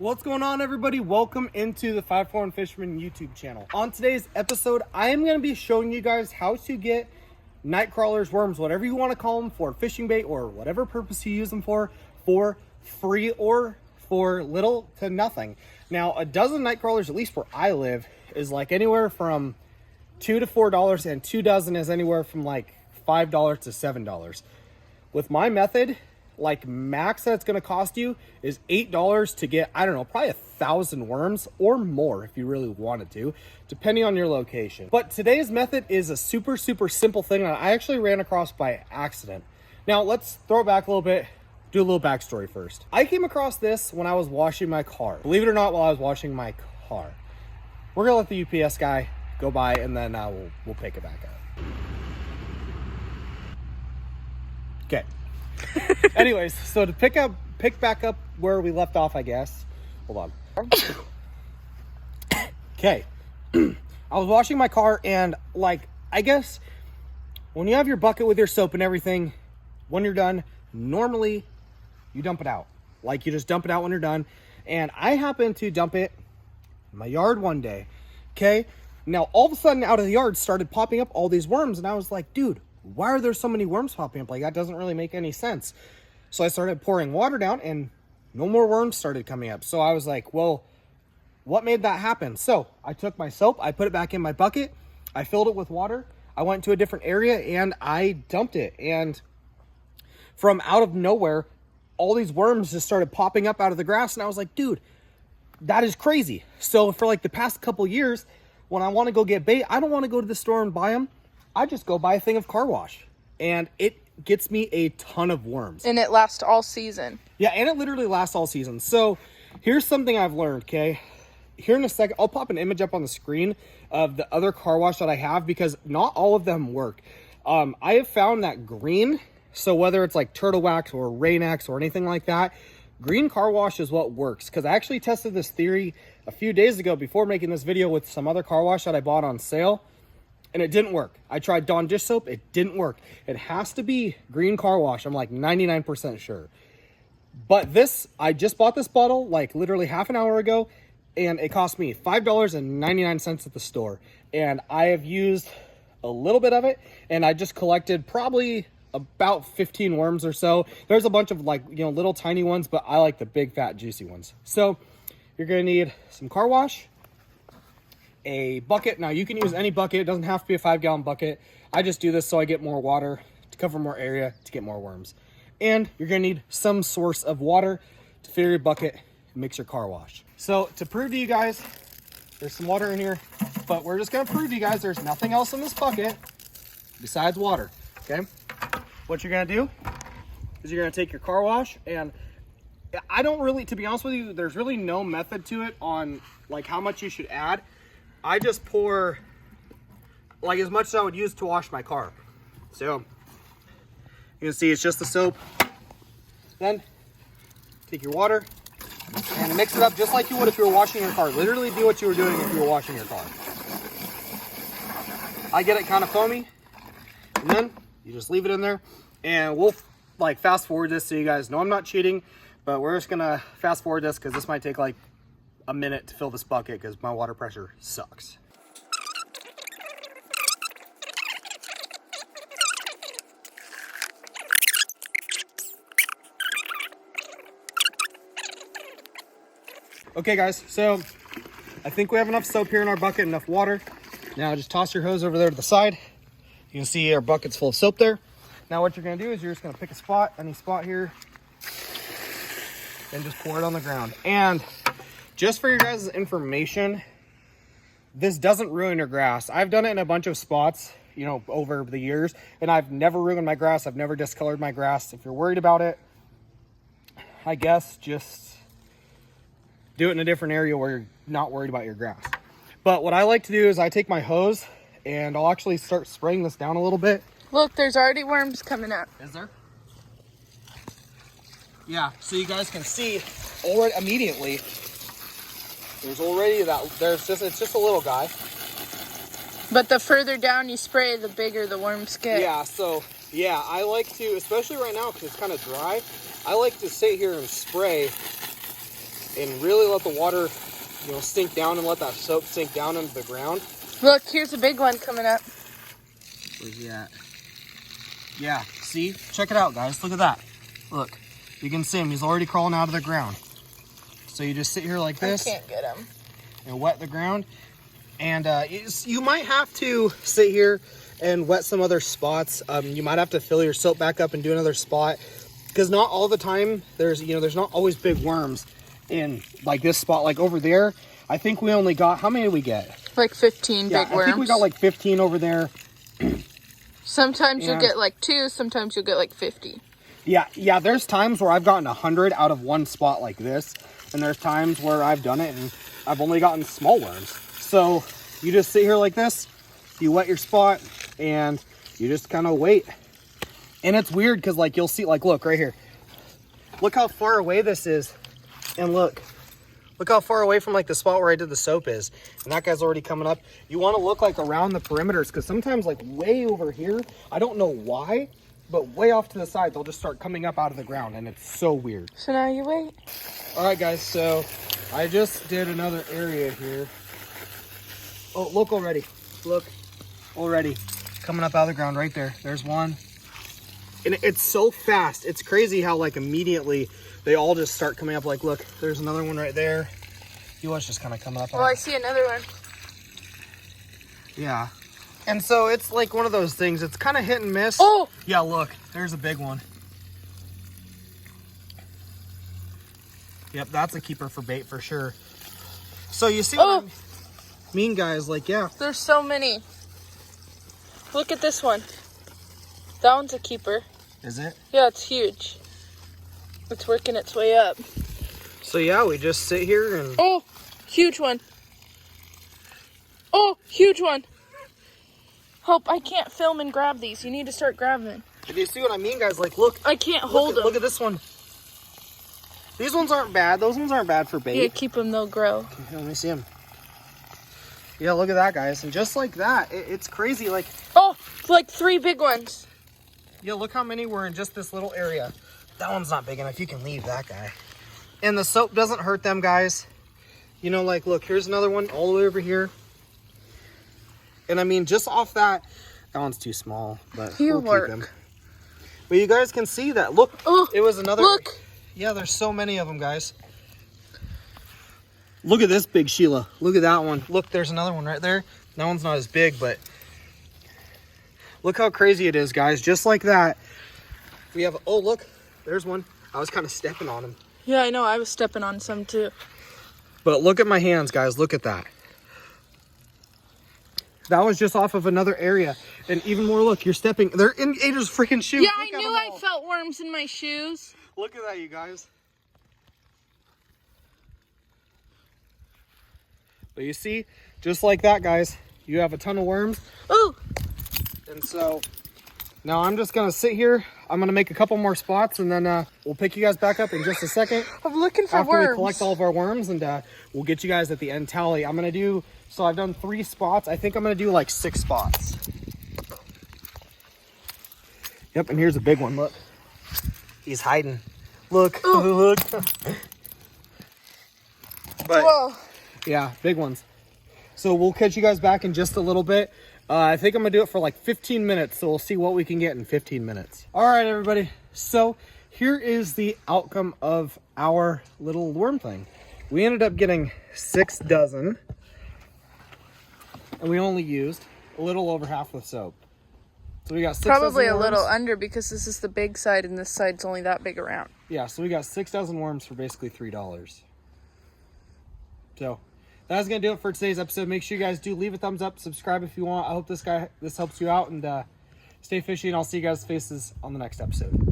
What's going on, everybody? Welcome into the 541 Fisherman YouTube channel. On today's episode, I am going to be showing you guys how to get night crawlers, worms, whatever you want to call them, for fishing bait or whatever purpose you use them for free or for little to nothing. Now, a dozen night crawlers, at least where I live, is like anywhere from $2 to $4, and 2 dozen is anywhere from like $5 to $7. With my method, like max that's going to cost you is $8 to get, I don't know, probably 1,000 worms or more if you really wanted to, depending on your location. But today's method is a super simple thing that I actually ran across by accident. Now let's throw it back a little bit, do a little backstory first. I came across this when I was washing my car. Believe it or not, while I was washing my car. We're gonna let the UPS guy go by and then we'll pick it back up. Okay. Anyways, so to pick back up where we left off, I guess. Hold on. Okay. I was washing my car, and like, I guess when you have your bucket with your soap and everything, when you're done, normally you dump it out. Like, you just dump it out when you're done. And I happened to dump it in my yard one day. Okay. Now all of a sudden, out of the yard started popping up all these worms, and I was like, dude, why are there so many worms popping up? Like, that doesn't really make any sense. So I started pouring water down, and no more worms started coming up. So I was like, well, what made that happen? So I took my soap, I put it back in my bucket, I filled it with water, I went to a different area, and I dumped it. And from out of nowhere, all these worms just started popping up out of the grass, and I was like, dude, that is crazy. So for like the past couple years, when I want to go get bait, I don't want to go to the store and buy them. I just go buy a thing of car wash, and it gets me a ton of worms. And it lasts all season. Yeah, and it literally lasts all season. So here's something I've learned, okay? Here in a second, I'll pop an image up on the screen of the other car wash that I have, because not all of them work. I have found that green, so whether it's like Turtle Wax or Rain-X or anything like that, green car wash is what works. Because I actually tested this theory a few days ago before making this video with some other car wash that I bought on sale, and it didn't work. I tried Dawn dish soap, it didn't work. It has to be green car wash, I'm like 99% sure. But this, I just bought this bottle like literally half an hour ago, and it cost me $5.99 at the store. And I have used a little bit of it, and I just collected probably about 15 worms or so. There's a bunch of, like, you know, little tiny ones, but I like the big fat juicy ones. So you're gonna need some car wash, a bucket. Now you can use any bucket, it doesn't have to be a 5-gallon bucket. I just do this so I get more water to cover more area to get more worms. And you're gonna need some source of water to fill your bucket and mix your car wash. So to prove to you guys, there's some water in here, but we're just gonna prove to you guys there's nothing else in this bucket besides water. Okay, what you're gonna do is you're gonna take your car wash, and I don't really, to be honest with you, there's really no method to it on like how much you should add. I just pour like as much as I would use to wash my car. So you can see it's just the soap. Then take your water and mix it up just like you would if you were washing your car. Literally do what you were doing if you were washing your car. I get it kind of foamy, and then you just leave it in there, and we'll like fast forward this so you guys know I'm not cheating, but we're just gonna fast forward this because this might take like a minute to fill this bucket because my water pressure sucks. Okay guys, so I think we have enough soap here in our bucket, enough water. Now just toss your hose over there to the side. You can see our bucket's full of soap there. Now what you're gonna do is you're just gonna pick a spot, any spot here, and just pour it on the ground. And just for your guys' information, this doesn't ruin your grass. I've done it in a bunch of spots, you know, over the years, and I've never ruined my grass. I've never discolored my grass. If you're worried about it, I guess just do it in a different area where you're not worried about your grass. But what I like to do is I take my hose and I'll actually start spraying this down a little bit. Look, there's already worms coming up. Is there? Yeah, so you guys can see already immediately. There's already it's just a little guy. But the further down you spray, the bigger the worms get. Yeah, so yeah, I like to, especially right now because it's kind of dry, I like to sit here and spray and really let the water, you know, sink down and let that soap sink down into the ground. Look, here's a big one coming up. Where's he at? Yeah, see? Check it out, guys. Look at that. Look, you can see him. He's already crawling out of the ground. So you just sit here like this. I can't get him. And wet the ground. And you might have to sit here and wet some other spots. You might have to fill your soap back up and do another spot. Because not all the time, there's not always big worms in like this spot. Like over there, I think we only got, how many did we get? Like 15 big worms. I think we got like 15 over there. Sometimes you'll get like 2, sometimes you'll get like 50. Yeah, there's times where I've gotten 100 out of one spot like this. And there's times where I've done it and I've only gotten small worms. So you just sit here like this, you wet your spot, and you just kind of wait. And it's weird because like you'll see, like look right here. Look how far away this is. And look how far away from like the spot where I did the soap is. And that guy's already coming up. You want to look like around the perimeters because sometimes like way over here, I don't know why, but way off to the side, they'll just start coming up out of the ground and it's so weird. So now you wait. All right, guys, so I just did another area here. Oh, look already. Look already coming up out of the ground right there. There's one. And it's so fast. It's crazy how like immediately they all just start coming up. Like, look, there's another one right there. You watch just kind of coming up. Oh, I see another one. Yeah. And so it's like one of those things. It's kind of hit and miss. Oh! Yeah, look, there's a big one. Yep, that's a keeper for bait for sure. So you see what I mean, guys? Like, yeah. There's so many. Look at this one. That one's a keeper. Is it? Yeah, it's huge. It's working its way up. So yeah, we just sit here and... Oh, huge one. Oh, huge one. Hope, I can't film and grab these. You need to start grabbing. Do you see what I mean, guys? Like, look. I can't hold them. Look at this one. These ones aren't bad. Those ones aren't bad for bait. Yeah, keep them. They'll grow. Okay, let me see them. Yeah, look at that, guys. And just like that, it's crazy. Like, oh, like 3 big ones. Yeah, look how many were in just this little area. That one's not big enough. You can leave that guy. And the soap doesn't hurt them, guys. You know, like, look, here's another one all the way over here. And I mean, just off that one's too small, but we'll keep them. But you guys can see that. Look, it was another. Look. Yeah, there's so many of them, guys. Look at this big Sheila. Look at that one. Look, there's another one right there. That one's not as big, but look how crazy it is, guys. Just like that. We have, oh, look, there's one. I was kind of stepping on him. Yeah, I know. I was stepping on some too. But look at my hands, guys. Look at that. That was just off of another area. And even more, look, you're stepping. They're in Ada's freaking shoes. Yeah, I knew I felt worms in my shoes. Look at that, you guys. But you see, just like that, guys, you have a ton of worms. Ooh. And so now I'm just going to sit here. I'm going to make a couple more spots, and then we'll pick you guys back up in just a second. I'm looking for after worms. We collect all of our worms, and we'll get you guys at the end tally. I'm going to do, so I've done 3 spots. I think I'm going to do like 6 spots. Yep, and here's a big one. Look. He's hiding. Look. Look. But whoa. Yeah, big ones. So we'll catch you guys back in just a little bit. I think I'm gonna do it for like 15 minutes, so we'll see what we can get in 15 minutes. All right, everybody. So here is the outcome of our little worm thing. We ended up getting 6 dozen, and we only used a little over half the soap. So we got 6 Probably dozen a worms. little under because this is the big side and this side's only that big around. Yeah, so we got 6 dozen worms for basically $3. So that's going to do it for today's episode. Make sure you guys do leave a thumbs up, subscribe if you want. I hope this helps you out, and stay fishy, and I'll see you guys' faces on the next episode.